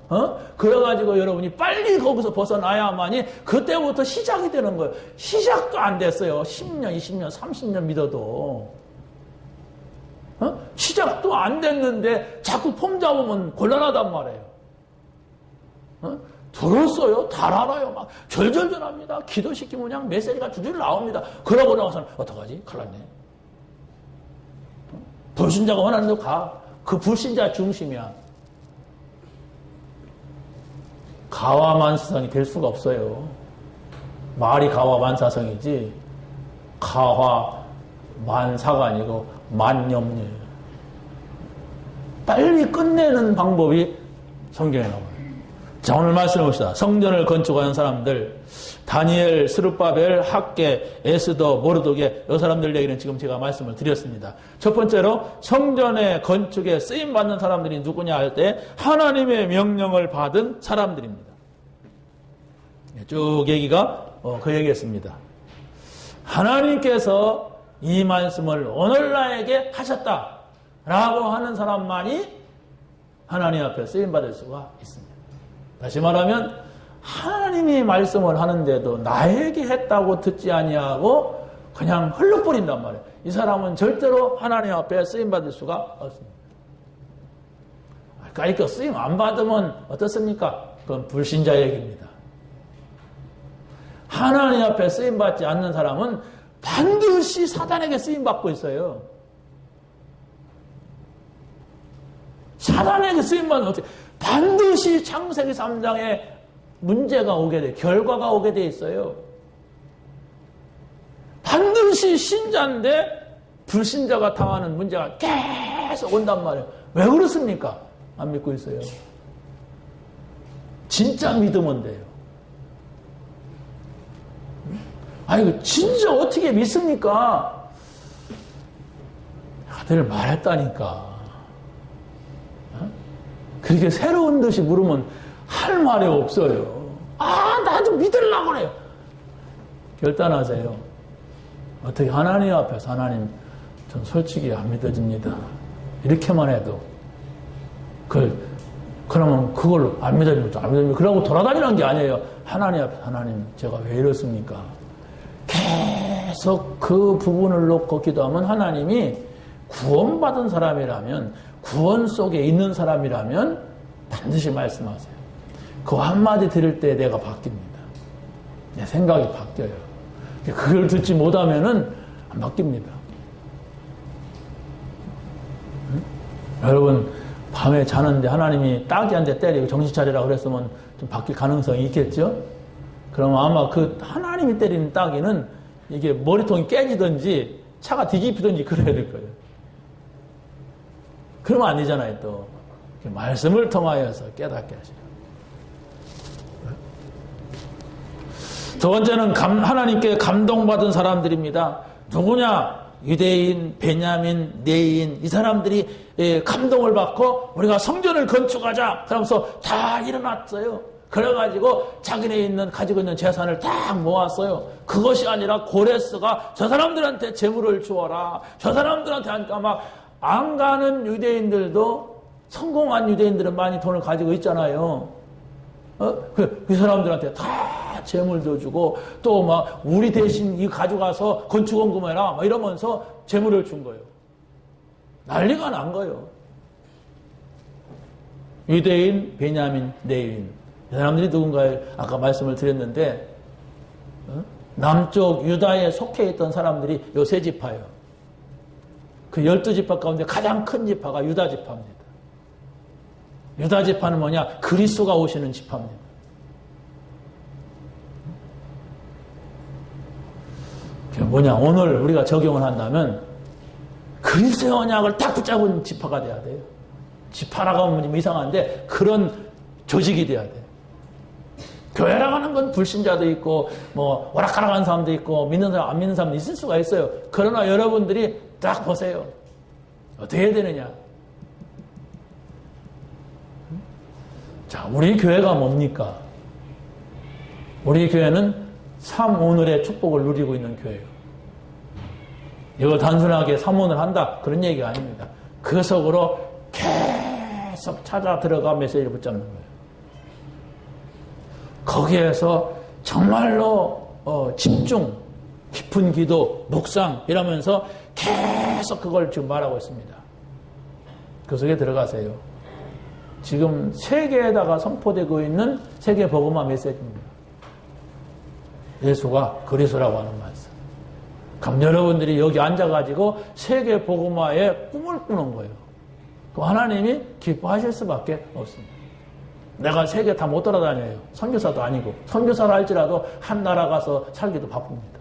그래가지고 여러분이 빨리 거기서 벗어나야만이 그때부터 시작이 되는 거예요. 시작도 안 됐어요. 10년, 20년, 30년 믿어도. 시작도 안 됐는데 자꾸 폼 잡으면 곤란하단 말이에요. 들었어요? 다 알아요. 막 절절절합니다. 기도시키면 그냥 메시지가 줄줄 나옵니다. 그러고 나서는 어떡하지? 큰일 났네. 불신자가 원하는 대로 가. 그 불신자 중심이야. 가화만사성이 될 수가 없어요. 말이 가화만사성이지 가화만사가 아니고 만염려예요. 빨리 끝내는 방법이 성경에 나와요. 자, 오늘 말씀해 봅시다. 성전을 건축하는 사람들, 다니엘, 스룹바벨, 학개, 에스더, 모르독의 이 사람들 얘기는 지금 제가 말씀을 드렸습니다. 첫 번째로 성전의 건축에 쓰임받는 사람들이 누구냐 할 때 하나님의 명령을 받은 사람들입니다. 쭉 얘기가 그 얘기였습니다. 하나님께서 이 말씀을 오늘 나에게 하셨다라고 하는 사람만이 하나님 앞에 쓰임받을 수가 있습니다. 다시 말하면 하나님이 말씀을 하는데도 나에게 했다고 듣지 아니하고 그냥 흘러버린단 말이에요. 이 사람은 절대로 하나님 앞에 쓰임받을 수가 없습니다. 그러니까 쓰임 안 받으면 어떻습니까? 그건 불신자 얘기입니다. 하나님 앞에 쓰임받지 않는 사람은 반드시 사단에게 쓰임받고 있어요. 사단에게 쓰임받는 어떻게 반드시 창세기 3장에 문제가 오게 돼, 결과가 오게 돼 있어요. 반드시 신자인데 불신자가 당하는 문제가 계속 온단 말이에요. 왜 그렇습니까? 안 믿고 있어요. 진짜 믿으면 돼요. 아이고, 진짜 어떻게 믿습니까? 늘 말했다니까. 어? 그렇게 새로운 듯이 물으면 할 말이 없어요. 나도 믿으려고 그래요. 결단하세요. 어떻게 하나님 앞에서 하나님, 전 솔직히 안 믿어집니다. 이렇게만 해도 그러면 그걸로 안 믿어집니다. 그러고 돌아다니는 게 아니에요. 하나님 앞에 하나님 제가 왜 이렇습니까? 계속 그 부분을 놓고 기도하면 하나님이 구원받은 사람이라면, 구원 속에 있는 사람이라면 반드시 말씀하세요. 그 한마디 들을 때 내가 바뀝니다. 내 생각이 바뀌어요. 그걸 듣지 못하면은 안 바뀝니다. 응? 여러분 밤에 자는데 하나님이 딱이 한 대 때리고 정신 차리라고 그랬으면 좀 바뀔 가능성이 있겠죠? 그러면 아마 그 하나님이 때리는 따기는 이게 머리통이 깨지든지 차가 뒤집히든지 그래야 될 거예요. 그러면 안 되잖아요, 또. 말씀을 통하여서 깨닫게 하시라. 두 번째는 하나님께 감동받은 사람들입니다. 누구냐? 유대인, 베냐민, 네인, 이 사람들이 감동을 받고 우리가 성전을 건축하자 그러면서 다 일어났어요. 그래가지고 자기네 가지고 있는 재산을 딱 모았어요. 그것이 아니라 고레스가 저 사람들한테 재물을 주어라. 저 사람들한테 하니까 막 안 가는 유대인들도, 성공한 유대인들은 많이 돈을 가지고 있잖아요. 그 사람들한테 다 재물도 주고 또 막 우리 대신 이 가져가서 건축원금해라 막 이러면서 재물을 준 거예요. 난리가 난 거예요. 유대인, 베냐민, 네인. 이 사람들이 누군가에 아까 말씀을 드렸는데 남쪽 유다에 속해 있던 사람들이 요 세 지파예요. 그 12지파 가운데 가장 큰 지파가 유다 지파입니다. 유다 지파는 뭐냐? 그리스도가 오시는 지파입니다. 그게 뭐냐? 오늘 우리가 적용을 한다면 그리스도의 언약을 딱 붙잡은 지파가 돼야 돼요. 지파라고 하면 좀 이상한데 그런 조직이 돼야 돼요. 교회라고 하는 건 불신자도 있고 뭐 오락가락한 사람도 있고 믿는 사람 안 믿는 사람도 있을 수가 있어요. 그러나 여러분들이 딱 보세요. 어떻게 해야 되느냐? 자, 우리 교회가 뭡니까? 우리 교회는 삼오늘의 축복을 누리고 있는 교회예요. 이거 단순하게 삼오늘 한다 그런 얘기가 아닙니다. 그 속으로 계속 찾아 들어가 메시지를 붙잡는 거예요. 거기에서 정말로 집중, 깊은 기도, 묵상 이러면서 계속 그걸 지금 말하고 있습니다. 그 속에 들어가세요. 지금 세계에다가 선포되고 있는 세계 복음화 메시지입니다. 예수가 그리스도라고 하는 말씀. 그럼 여러분들이 여기 앉아가지고 세계 복음화의 꿈을 꾸는 거예요. 그럼 하나님이 기뻐하실 수밖에 없습니다. 내가 세계 다 못 돌아다녀요. 선교사도 아니고 선교사를 할지라도 한 나라 가서 살기도 바쁩니다.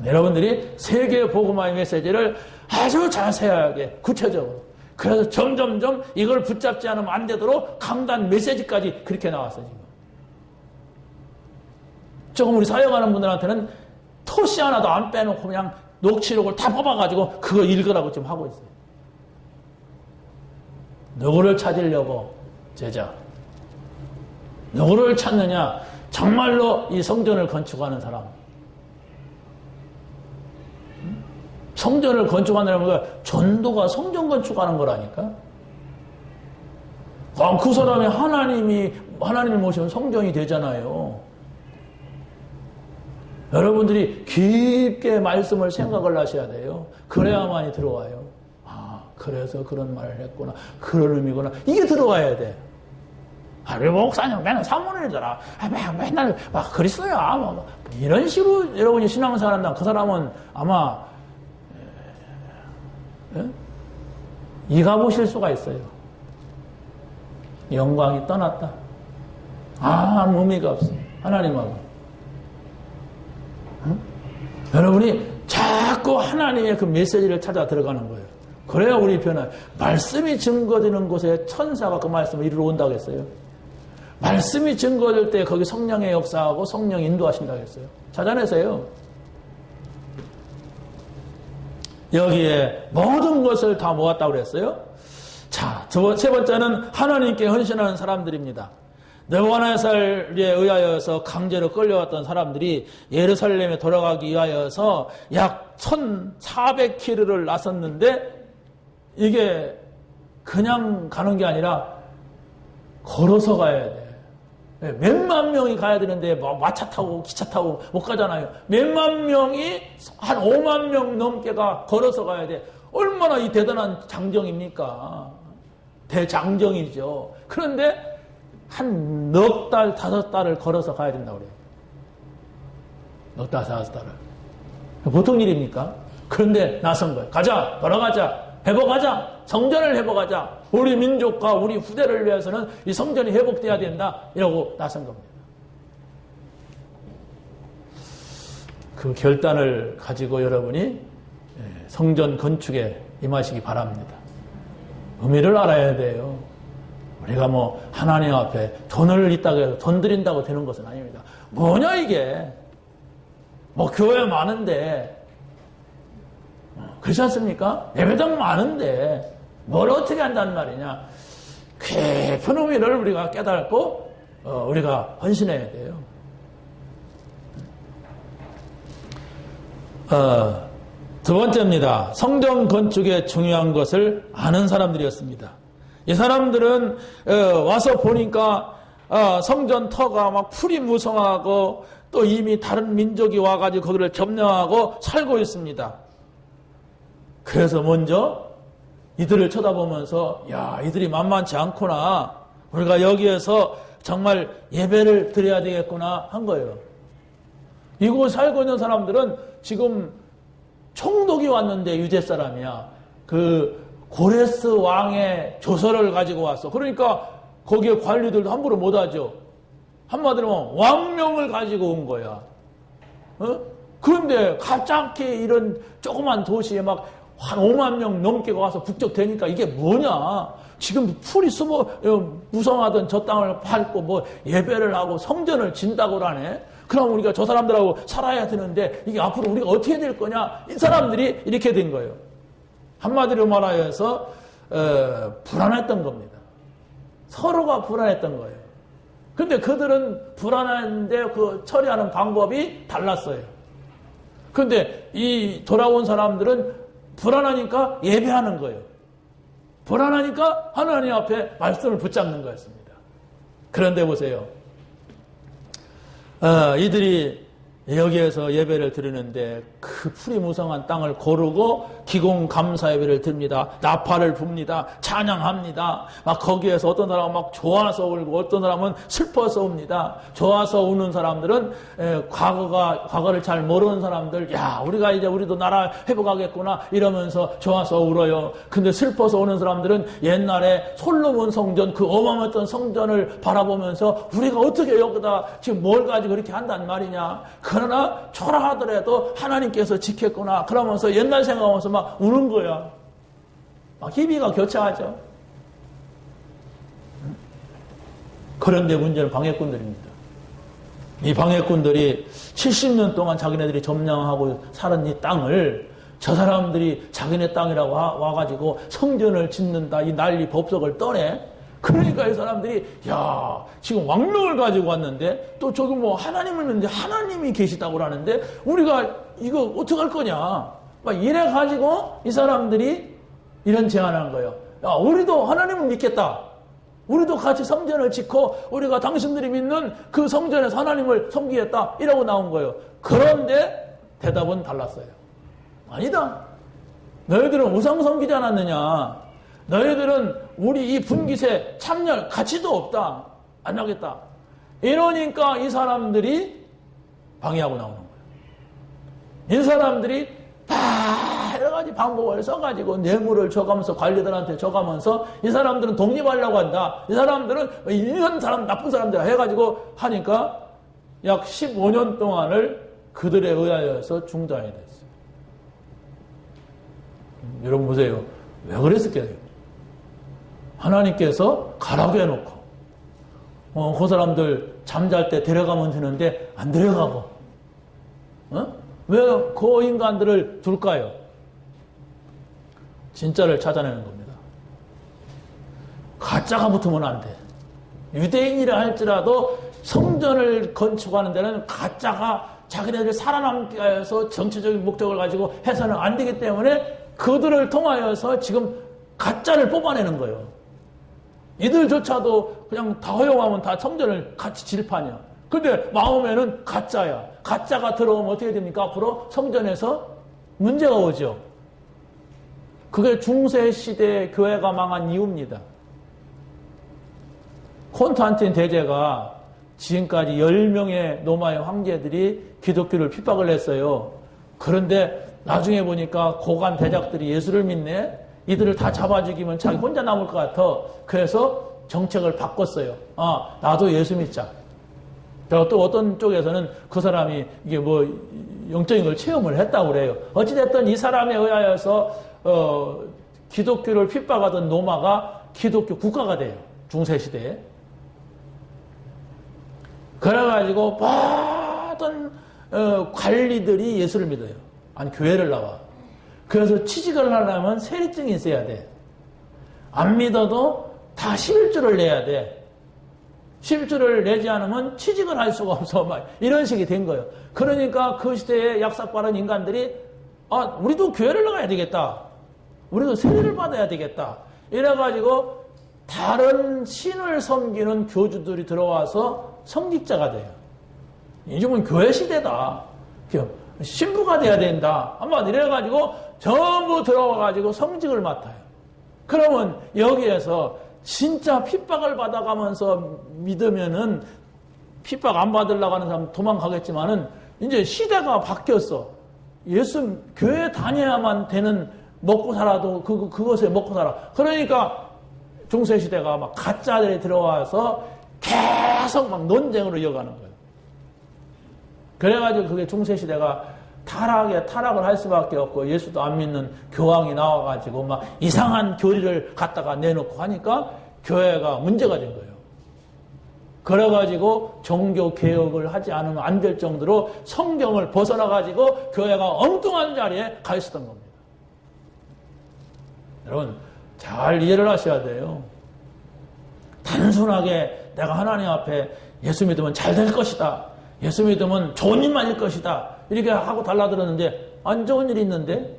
여러분들이 세계 복음화의 메시지를 아주 자세하게 구체적으로 그래서 점점점 이걸 붙잡지 않으면 안 되도록 강단 메시지까지 그렇게 나왔어요. 지금. 조금 우리 사역하는 분들한테는 토시 하나도 안 빼놓고 그냥 녹취록을 다 뽑아가지고 그거 읽으라고 지금 하고 있어요. 누구를 찾으려고 제자. 누구를 찾느냐? 정말로 이 성전을 건축하는 사람. 성전을 건축하는 게 전도가 성전 건축하는 거라니까. 그 사람이 하나님을 모시면 성전이 되잖아요. 여러분들이 깊게 말씀을 생각을 하셔야 돼요. 그래야만이 들어와요. 그래서 그런 말을 했구나. 그런 의미구나. 이게 들어와야 돼. 우리 목사님 맨날 사모님이더라. 맨날 막 그리스도야. 이런 식으로 여러분이 신앙생활 한다면 그 사람은 아마 이가 보실 수가 있어요. 영광이 떠났다. 아무 의미가 없어. 하나님하고. 여러분이 자꾸 하나님의 그 메시지를 찾아 들어가는 거예요. 그래야 우리 변화. 말씀이 증거되는 곳에 천사가 그 말씀을 이루러 온다고 했어요. 말씀이 증거될 때 거기 성령의 역사하고 성령이 인도하신다고 했어요. 찾아내세요. 여기에 모든 것을 다 모았다고 그랬어요. 자, 세 번째는 하나님께 헌신하는 사람들입니다. 느부갓네살에 의하여서 강제로 끌려왔던 사람들이 예루살렘에 돌아가기 위하여서 약 1400km를 나섰는데 이게 그냥 가는 게 아니라 걸어서 가야 돼. 몇만 명이 가야 되는데 마차 타고 기차 타고 못 가잖아요. 몇만 명이 한 5만 명 넘게가 걸어서 가야 돼. 얼마나 이 대단한 장정입니까? 대장정이죠. 그런데 한 넉 달, 5달을 걸어서 가야 된다고 그래요. 넉 달, 5달을. 보통 일입니까? 그런데 나선 거예요. 가자, 돌아가자, 회복하자, 성전을 회복하자. 우리 민족과 우리 후대를 위해서는 이 성전이 회복돼야 된다. 이러고 나선 겁니다. 그 결단을 가지고 여러분이 성전 건축에 임하시기 바랍니다. 의미를 알아야 돼요. 우리가 뭐 하나님 앞에 돈을 있다고 해서 돈 드린다고 되는 것은 아닙니다. 뭐냐 이게. 뭐 교회 많은데 그렇지 않습니까? 예배당 많은데 뭘 어떻게 한다는 말이냐. 깊은 의미를 우리가 깨닫고 우리가 헌신해야 돼요. 두 번째입니다. 성전 건축의 중요한 것을 아는 사람들이었습니다. 이 사람들은 와서 보니까 성전 터가 막 풀이 무성하고 또 이미 다른 민족이 와가지고 거기를 점령하고 살고 있습니다. 그래서 먼저 이들을 쳐다보면서 야, 이들이 만만치 않구나. 우리가 여기에서 정말 예배를 드려야 되겠구나 한 거예요. 이곳 살고 있는 사람들은 지금 총독이 왔는데 유대 사람이야. 그 고레스 왕의 조서를 가지고 왔어. 그러니까 거기에 관리들도 함부로 못하죠. 한마디로 왕명을 가지고 온 거야. 그런데 갑자기 이런 조그만 도시에 막 한 5만 명 넘게 와서 북적대니까 이게 뭐냐. 지금 풀이 무성하던 저 땅을 밟고 뭐 예배를 하고 성전을 진다고 하네. 그럼 우리가 저 사람들하고 살아야 되는데 이게 앞으로 우리가 어떻게 될 거냐. 이 사람들이 이렇게 된 거예요. 한마디로 말하여서 불안했던 겁니다. 서로가 불안했던 거예요. 근데 그들은 불안한데 그 처리하는 방법이 달랐어요. 근데 이 돌아온 사람들은 불안하니까 예배하는 거예요. 불안하니까 하나님 앞에 말씀을 붙잡는 거였습니다. 그런데 보세요. 이들이 여기에서 예배를 드리는데 그 풀이 무성한 땅을 고르고 기공 감사 예배를 드립니다. 나팔을 붑니다. 찬양합니다. 막 거기에서 어떤 사람은 막 좋아서 울고 어떤 사람은 슬퍼서 웁니다. 좋아서 우는 사람들은 과거를 잘 모르는 사람들, 야, 우리가 이제 우리도 나라 회복하겠구나 이러면서 좋아서 울어요. 근데 슬퍼서 우는 사람들은 옛날에 솔로몬 성전, 그 어마어마했던 성전을 바라보면서 우리가 어떻게 여기다 지금 뭘 가지고 그렇게 한단 말이냐. 그러나 초라하더라도 하나님께서 지켰구나. 그러면서 옛날 생각하면서 막 우는 거야. 막 희비가 교차하죠. 그런데 문제는 방해꾼들입니다. 이 방해꾼들이 70년 동안 자기네들이 점령하고 살은 이 땅을 저 사람들이 자기네 땅이라고 와가지고 성전을 짓는다. 이 난리 법석을 떠내. 그러니까 이 사람들이 야, 지금 왕명을 가지고 왔는데 또 저기 뭐 하나님을 믿는데 하나님이 계시다고 하는데 우리가 이거 어떡할 거냐 막 이래 가지고 이 사람들이 이런 제안한 거예요. 야, 우리도 하나님을 믿겠다. 우리도 같이 성전을 짓고 우리가 당신들이 믿는 그 성전에서 하나님을 섬기겠다 이러고 나온 거예요. 그런데 대답은 달랐어요. 아니다. 너희들은 우상 섬기지 않았느냐. 너희들은 우리 이 분깃에 참여할 가치도 없다. 안 하겠다. 이러니까 이 사람들이 방해하고 나오는 거예요. 이 사람들이 다 여러 가지 방법을 써가지고 뇌물을 줘가면서 관리들한테 줘가면서 이 사람들은 독립하려고 한다. 이 사람들은 이런 사람, 나쁜 사람들 해가지고 하니까 약 15년 동안을 그들에 의하여서 중단이 됐어요. 여러분 보세요. 왜 그랬을까요? 하나님께서 가라고 해놓고 그 사람들 잠잘 때 데려가면 되는데 안 데려가고 왜 그 인간들을 둘까요? 진짜를 찾아내는 겁니다. 가짜가 붙으면 안 돼. 유대인이라 할지라도 성전을 건축하는 데는 가짜가 자기네들이 살아남기 위해서 정치적인 목적을 가지고 해서는 안 되기 때문에 그들을 통하여서 지금 가짜를 뽑아내는 거예요. 이들조차도 그냥 다 허용하면 다 성전을 같이 질판이야. 근데 마음에는 가짜야. 가짜가 들어오면 어떻게 됩니까? 앞으로 성전에서 문제가 오죠. 그게 중세시대의 교회가 망한 이유입니다. 콘스탄틴 대제가 지금까지 10명의 로마의 황제들이 기독교를 핍박을 했어요. 그런데 나중에 보니까 고관 대작들이 예수를 믿네? 이들을 다 잡아 죽이면 자기 혼자 남을 것 같아. 그래서 정책을 바꿨어요. 아, 나도 예수 믿자. 또 어떤 쪽에서는 그 사람이 이게 뭐 영적인 걸 체험을 했다고 그래요. 어찌됐든 이 사람에 의하여서 기독교를 핍박하던 로마가 기독교 국가가 돼요. 중세시대에. 그래가지고 모든 관리들이 예수를 믿어요. 아니 교회를 나와. 그래서 취직을 하려면 세리증이 있어야 돼. 안 믿어도 다 11조를 내야 돼. 11조를 내지 않으면 취직을 할 수가 없어. 막 이런 식이 된 거예요. 그러니까 그 시대에 약삭빠른 인간들이 우리도 교회를 나가야 되겠다. 우리도 세리를 받아야 되겠다. 이래가지고 다른 신을 섬기는 교주들이 들어와서 성직자가 돼요. 요즘은 교회 시대다. 신부가 돼야 된다. 한번 이래가지고 전부 들어와가지고 성직을 맡아요. 그러면 여기에서 진짜 핍박을 받아가면서 믿으면은 핍박 안 받으려고 하는 사람 도망가겠지만은 이제 시대가 바뀌었어. 예수 교회 다녀야만 되는 먹고 살아도 그것에 먹고 살아. 그러니까 중세시대가 막 가짜들이 들어와서 계속 막 논쟁으로 이어가는 거예요. 그래가지고 그게 중세시대가 타락을 할 수밖에 없고 예수도 안 믿는 교황이 나와가지고 막 이상한 교리를 갖다가 내놓고 하니까 교회가 문제가 된 거예요. 그래가지고 종교 개혁을 하지 않으면 안 될 정도로 성경을 벗어나가지고 교회가 엉뚱한 자리에 가 있었던 겁니다. 여러분 잘 이해를 하셔야 돼요. 단순하게 내가 하나님 앞에 예수 믿으면 잘 될 것이다. 예수 믿으면 좋은 일만일 것이다. 이렇게 하고 달라들었는데 안 좋은 일이 있는데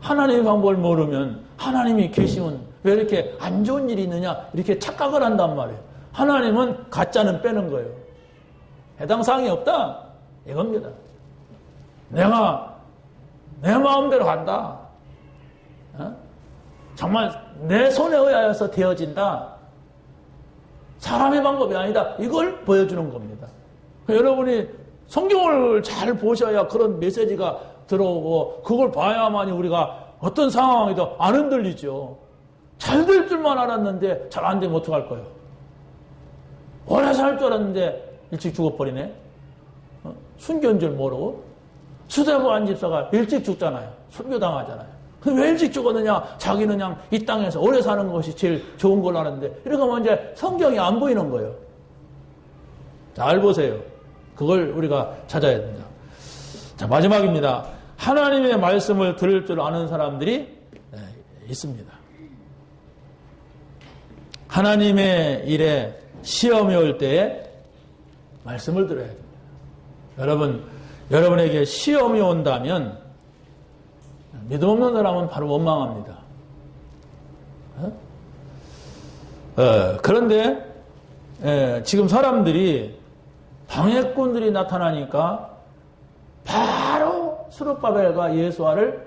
하나님의 방법을 모르면 하나님이 계시면 왜 이렇게 안 좋은 일이 있느냐 이렇게 착각을 한단 말이에요. 하나님은 가짜는 빼는 거예요. 해당 사항이 없다 이겁니다. 내가 내 마음대로 간다. 정말 내 손에 의하여서 되어진다. 사람의 방법이 아니다. 이걸 보여주는 겁니다. 여러분이 성경을 잘 보셔야 그런 메시지가 들어오고 그걸 봐야만이 우리가 어떤 상황에도 안 흔들리죠. 잘 될 줄만 알았는데 잘 안 되면 어떡할 거예요? 오래 살 줄 알았는데 일찍 죽어버리네. 순교인 줄 모르고. 수대보안 집사가 일찍 죽잖아요. 순교당하잖아요. 근데 왜 일찍 죽었느냐? 자기는 그냥 이 땅에서 오래 사는 것이 제일 좋은 걸로 아는데 이렇게 하면 이제 성경이 안 보이는 거예요. 잘 보세요. 그걸 우리가 찾아야 된다. 자, 마지막입니다. 하나님의 말씀을 들을 줄 아는 사람들이 있습니다. 하나님의 일에 시험이 올 때에 말씀을 들어야 됩니다. 여러분에게 시험이 온다면 믿음 없는 사람은 바로 원망합니다. 그런데 지금 사람들이 방해꾼들이 나타나니까 바로 스룹바벨과 예수아를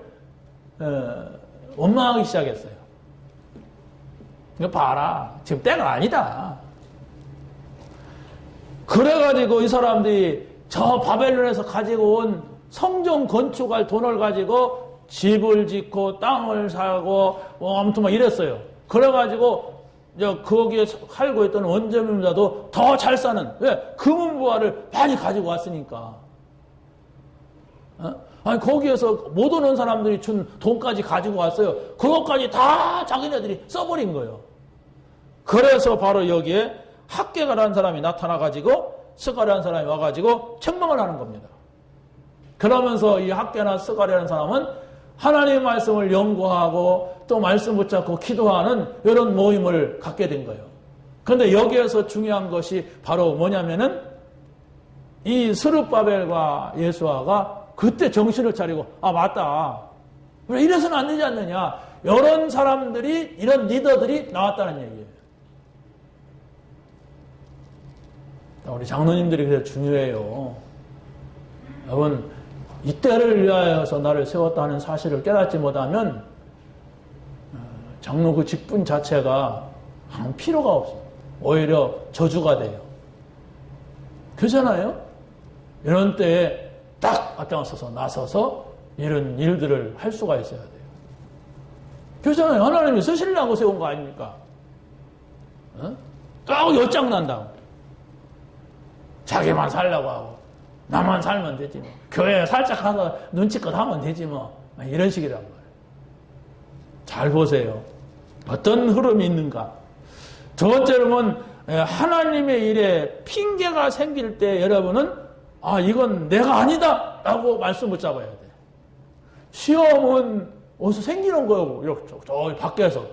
원망하기 시작했어요. 이거 봐라. 지금 때가 아니다. 그래가지고 이 사람들이 저 바벨론에서 가지고 온 성전 건축할 돈을 가지고 집을 짓고 땅을 사고 아무튼 막 이랬어요. 그래가지고 거기에 살고 있던 원주민자도 더 잘 사는 왜? 금은부화를 많이 가지고 왔으니까. 아니 거기에서 못 오는 사람들이 준 돈까지 가지고 왔어요. 그것까지 다 자기네들이 써버린 거예요. 그래서 바로 여기에 학개가라는 사람이 나타나가지고 스가랴라는 사람이 와가지고 책망을 하는 겁니다. 그러면서 이 학개나 스가랴라는 사람은 하나님의 말씀을 연구하고 또 말씀 붙잡고 기도하는 이런 모임을 갖게 된 거예요. 그런데 여기에서 중요한 것이 바로 뭐냐면은 이 스룹바벨과 예수아가 그때 정신을 차리고 맞다. 이래서는 안 되지 않느냐. 이런 사람들이 이런 리더들이 나왔다는 얘기예요. 우리 장로님들이 그래서 중요해요. 여러분 이때를 위하여서 나를 세웠다 하는 사실을 깨닫지 못하면 장로 그 직분 자체가 아무 필요가 없어요. 오히려 저주가 돼요. 그렇잖아요? 이런 때에 딱 앞장서서 나서서 이런 일들을 할 수가 있어야 돼요. 그렇잖아요. 하나님이 쓰시려고 세운 거 아닙니까? 딱 엿장난다고. 자기만 살려고 하고 나만 살면 되지 뭐. 교회에 살짝 가서 눈치껏 하면 되지 뭐. 이런 식이란 말이에요. 잘 보세요. 어떤 흐름이 있는가. 두 번째로는 하나님의 일에 핑계가 생길 때 여러분은 이건 내가 아니다 라고 말씀 붙잡아야 돼. 시험은 어디서 생기는 거예요. 저기 밖에서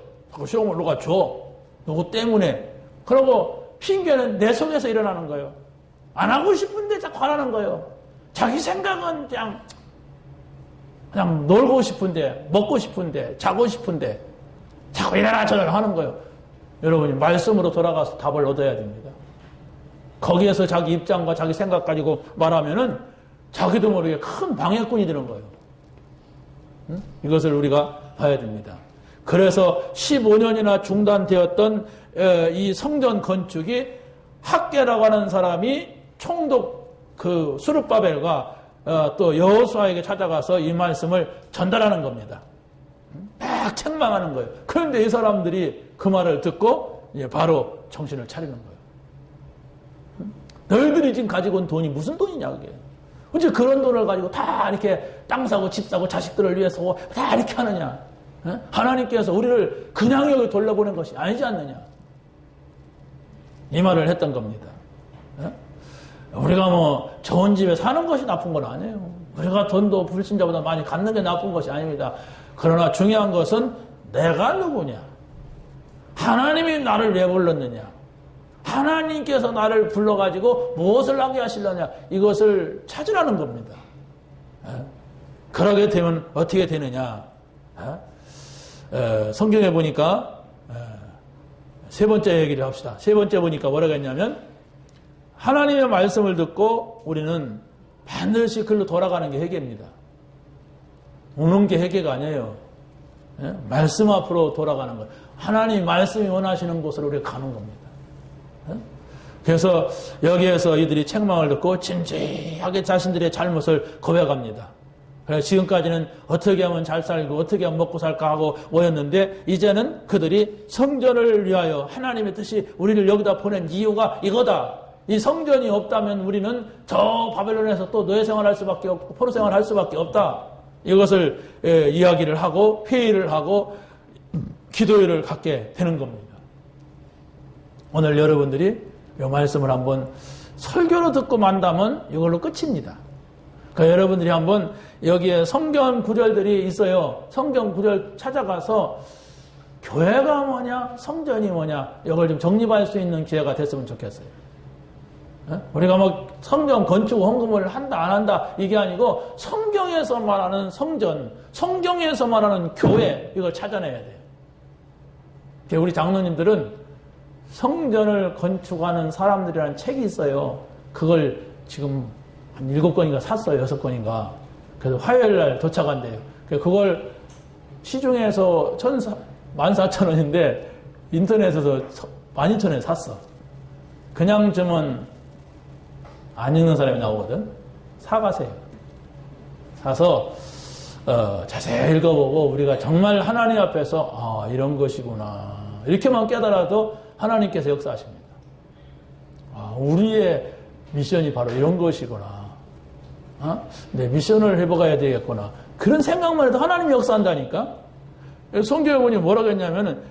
시험을 누가 줘. 누구 때문에. 그리고 핑계는 내 속에서 일어나는 거예요. 안 하고 싶은데 자꾸 안 하는 거예요. 자기 생각은 그냥 놀고 싶은데, 먹고 싶은데, 자고 싶은데, 자꾸 이래라 저래라 하는 거예요. 여러분이 말씀으로 돌아가서 답을 얻어야 됩니다. 거기에서 자기 입장과 자기 생각 가지고 말하면은 자기도 모르게 큰 방해꾼이 되는 거예요. 이것을 우리가 봐야 됩니다. 그래서 15년이나 중단되었던 이 성전 건축이 학개라고 하는 사람이 총독 그 스룹바벨과 또 여호수아에게 찾아가서 이 말씀을 전달하는 겁니다. 막 책망하는 거예요. 그런데 이 사람들이 그 말을 듣고 바로 정신을 차리는 거예요. 너희들이 지금 가지고 온 돈이 무슨 돈이냐 그게. 언제 그런 돈을 가지고 다 이렇게 땅 사고 집 사고 자식들을 위해서 다 이렇게 하느냐. 하나님께서 우리를 그냥 여기 돌려보낸 것이 아니지 않느냐. 이 말을 했던 겁니다. 우리가 뭐 좋은 집에 사는 것이 나쁜 건 아니에요. 우리가 돈도 불신자보다 많이 갖는 게 나쁜 것이 아닙니다. 그러나 중요한 것은 내가 누구냐. 하나님이 나를 왜 불렀느냐. 하나님께서 나를 불러가지고 무엇을 하게 하시려냐. 이것을 찾으라는 겁니다. 그러게 되면 어떻게 되느냐. 성경에 보니까 세 번째 얘기를 합시다. 세 번째 보니까 뭐라고 했냐면 하나님의 말씀을 듣고 우리는 반드시 글로 돌아가는 게 회개입니다. 오는 게 회개가 아니에요. 말씀 앞으로 돌아가는 거예요. 하나님 말씀이 원하시는 곳으로 우리가 가는 겁니다. 그래서 여기에서 이들이 책망을 듣고 진지하게 자신들의 잘못을 고백합니다. 그래서 지금까지는 어떻게 하면 잘 살고 어떻게 하면 먹고 살까 하고 모였는데 이제는 그들이 성전을 위하여 하나님의 뜻이 우리를 여기다 보낸 이유가 이거다. 이 성전이 없다면 우리는 저 바벨론에서 또 노예 생활할 수밖에 없고 포로 생활할 수밖에 없다. 이것을 이야기를 하고 회의를 하고 기도회를 갖게 되는 겁니다. 오늘 여러분들이 이 말씀을 한번 설교로 듣고 만다면 이걸로 끝입니다. 그러니까 여러분들이 한번 여기에 성경 구절들이 있어요. 성경 구절 찾아가서 교회가 뭐냐, 성전이 뭐냐, 이걸 좀 정립할 수 있는 기회가 됐으면 좋겠어요. 우리가 뭐 성경 건축 헌금을 한다 안 한다 이게 아니고 성경에서 말하는 성전, 성경에서 말하는 교회 이걸 찾아내야 돼요. 우리 장로님들은 성전을 건축하는 사람들이라는 책이 있어요. 그걸 지금 한 7권인가 샀어요. 6권인가. 그래서 화요일 날 도착한대요. 그걸 시중에서 14,000원인데 인터넷에서 12,000원에 샀어. 그냥 주면 안 읽는 사람이 나오거든. 사가세요. 사서 자세히 읽어보고 우리가 정말 하나님 앞에서 이런 것이구나 이렇게만 깨달아도 하나님께서 역사하십니다. 우리의 미션이 바로 이런 것이구나. 내 미션을 해봐야 되겠구나. 그런 생각만 해도 하나님이 역사한다니까. 성경에 보니 뭐라고 했냐면은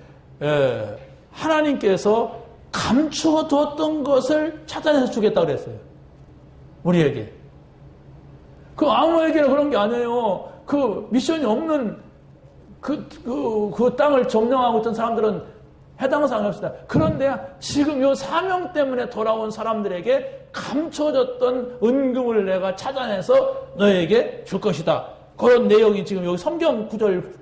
하나님께서 감추어뒀던 것을 찾아내서 주겠다고 그랬어요. 우리에게. 그 아무에게나 그런 게 아니에요. 그 미션이 없는 그 땅을 점령하고 있던 사람들은 해당 사항이 없습니다. 그런데 지금 요 사명 때문에 돌아온 사람들에게 감춰졌던 은금을 내가 찾아내서 너에게 줄 것이다. 그런 내용이 지금 여기 성경 구절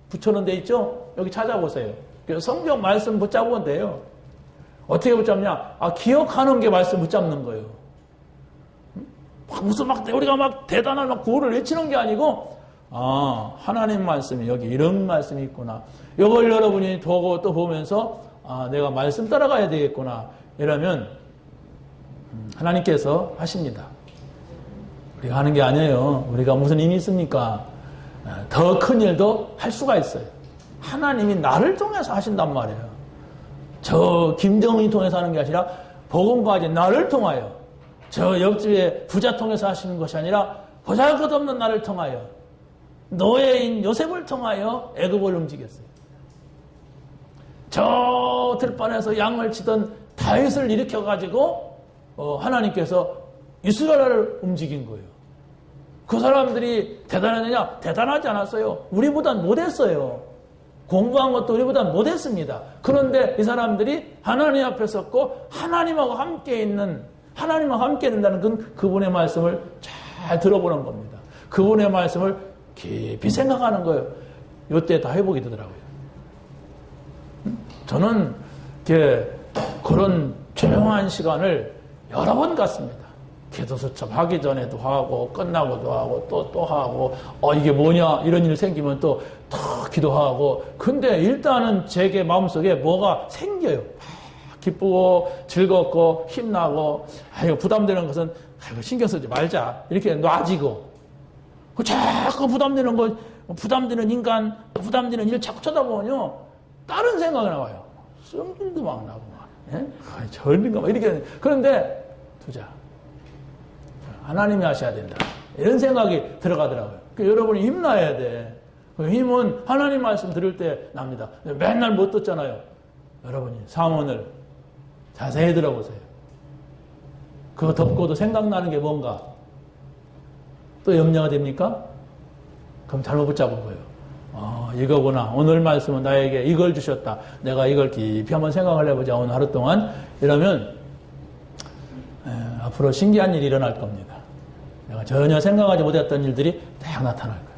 붙여놓은 데 있죠? 여기 찾아보세요. 그래서 성경 말씀 붙잡으면 돼요. 어떻게 붙잡냐? 기억하는 게 말씀 붙잡는 거예요. 무슨 우리가 막 대단한 구호를 외치는 게 아니고, 하나님 말씀이 여기 이런 말씀이 있구나. 이걸 여러분이 또 보면서, 내가 말씀 따라가야 되겠구나. 이러면, 하나님께서 하십니다. 우리가 하는 게 아니에요. 우리가 무슨 힘이 있습니까? 더 큰 일도 할 수가 있어요. 하나님이 나를 통해서 하신단 말이에요. 저 김정은이 통해서 하는 게 아니라 복음과지 나를 통하여, 저 옆집에 부자 통해서 하시는 것이 아니라 보잘것없는 나를 통하여, 노예인 요셉을 통하여 애굽을 움직였어요. 저 들판에서 양을 치던 다윗을 일으켜가지고 하나님께서 이스라엘을 움직인 거예요. 그 사람들이 대단하느냐? 대단하지 않았어요. 우리보단 못했어요. 공부한 것도 우리보단 못했습니다. 그런데 이 사람들이 하나님 앞에 섰고 하나님하고 함께 있는, 하나님하고 함께 된다는 그분의 말씀을 잘 들어보는 겁니다. 그분의 말씀을 깊이 생각하는 거예요. 이때 다 회복이 되더라고요. 저는 그런 조용한 시간을 여러 번 갔습니다. 기도 수첩 하기 전에도 하고 끝나고도 하고 또 하고 이게 뭐냐 이런 일 생기면 또 기도하고. 근데 일단은 제게 마음속에 뭐가 생겨요. 기쁘고 즐겁고 힘나고 부담되는 것은 신경 쓰지 말자 이렇게 놔지고, 자꾸 부담되는 거, 부담되는 인간, 부담되는 일 자꾸 쳐다보면요 다른 생각이 나와요. 성질도 막 나고 절민가 막 이렇게. 그런데 두자, 하나님이 하셔야 된다 이런 생각이 들어가더라고요. 여러분이 힘나야 돼. 그 힘은 하나님 말씀 들을 때 납니다. 맨날 못 듣잖아요. 여러분이 사문을 자세히 들어보세요. 그거 덮고도 생각나는 게 뭔가 또 염려가 됩니까? 그럼 잘못 붙잡은 거예요. 이거구나. 오늘 말씀은 나에게 이걸 주셨다. 내가 이걸 깊이 한번 생각을 해보자. 오늘 하루 동안. 이러면 앞으로 신기한 일이 일어날 겁니다. 내가 전혀 생각하지 못했던 일들이 딱 나타날 거예요.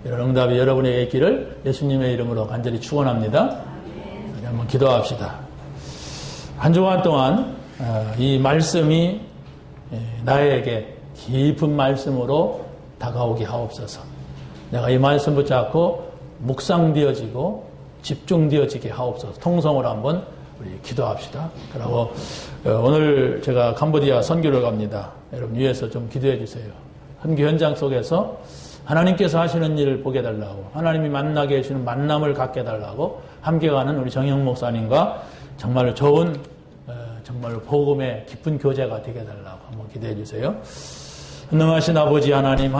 이런 응답이 여러분에게 있기를 예수님의 이름으로 간절히 축원합니다. 우리 한번 기도합시다. 한 주간 동안 이 말씀이 나에게 깊은 말씀으로 다가오게 하옵소서. 내가 이 말씀 붙잡고 묵상되어지고 집중되어지게 하옵소서. 통성으로 한번 우리 기도합시다. 그리고 오늘 제가 캄보디아 선교를 갑니다. 여러분 위해서 좀 기도해 주세요. 선교 현장 속에서 하나님께서 하시는 일을 보게 해달라고, 하나님이 만나게 해주시는 만남을 갖게 해달라고 함께 가는 우리 정영 목사님과 정말 좋은 정말 복음의 깊은 교제가 되게 해달라고 한번 기도해 주세요. 전능하신 아버지 하나님